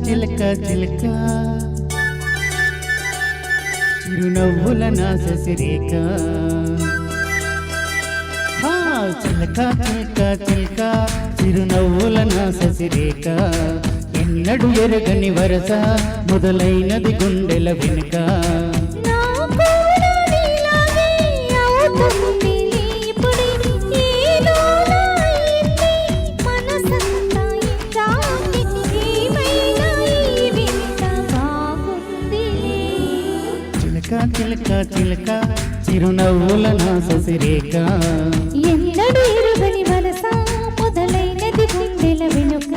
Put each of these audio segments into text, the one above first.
చిలక చిలక చిరునవ్వుల నా శశిరేఖ చిలక చిలక చిలక చిరునవ్వుల నా శశిరేఖ ఎన్నడు ఎరగని వరస మొదలైనది గుండెల వెనుక చిలక చిలక చిరునవ్వుల నా శశిరేఖ ఎన్నడు ఎరుగని వరస మొదలైనది గుండెల వెనుక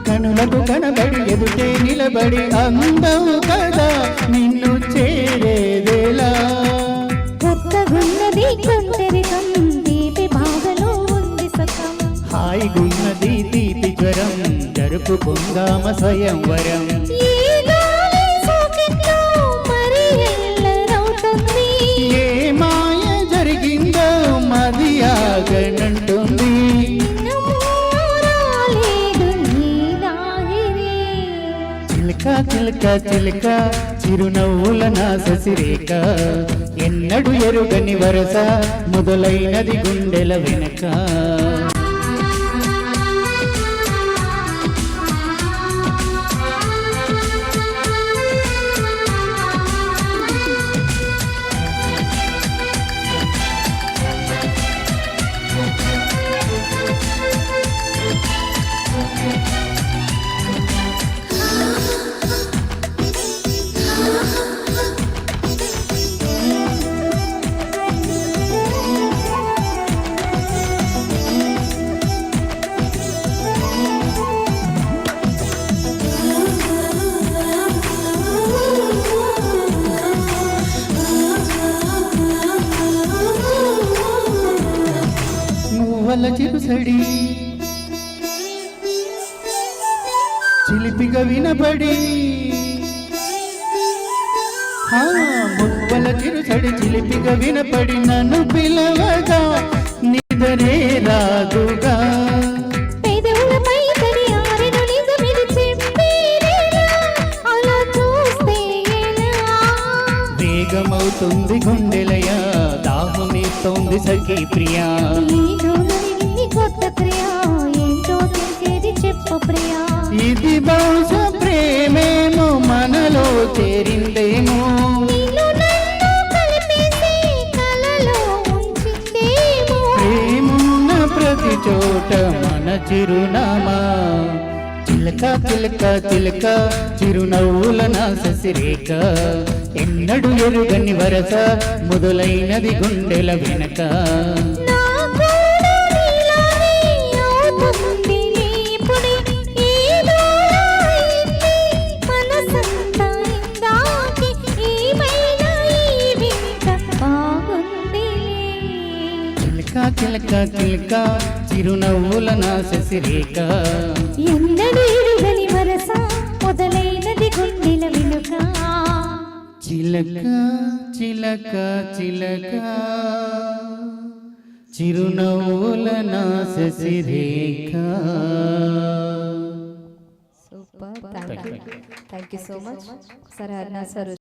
కనులకు కనబడి ఎదుటే నిలబడి అందవు కదా నిన్ను చేరేదేలా కొత్తగున్నది కొంటరికం తీపి బాధలో ఉంది సతం హాయిగున్నది తీపి జ్వరం జరుపుకుందామ స్వయంవరం ఏ మాయ జరిగిందో మది ఆగనంటుంది చిలక చిలక చిలక చిరునవ్వుల నా శశిరేఖ ఎన్నడు ఎరుగని వరస మొదలైనది గుండెల వెనుక మువ్వల చిరుసడి చిలిపిగా వినబడి మువ్వల చిరుసడి చిలిపిగా వినపడి నన్ను పిలవగా నిదరే రాదుగా వేగమవుతుంది గుండెలయ దాహమేస్తోంది సఖీ ప్రియా కొత్త క్రియా ఏంటో తెలిసేది చెప్పు ప్రియా ఇది బహుశా ప్రేమేమో మనలో చేరిందేమో ప్రేమున్న ప్రతి చోట మన చిరునామా చిలక చిలక చిలక చిరునవ్వుల నా శశిరేఖ ఎన్నడు ఎరుగని వరస మొదలైనది గుండెల వెనక చిలక చిలక చిరునవ్వుల నా శశిరేఖ ఎన్నడు ఎరుగని వరస మొదలైనది గుండెల వెనుక చిలక చిలక చిలక చిరునవ్వుల నా Sasirekha. Super, thank you so much. సరే అన్నా సార్.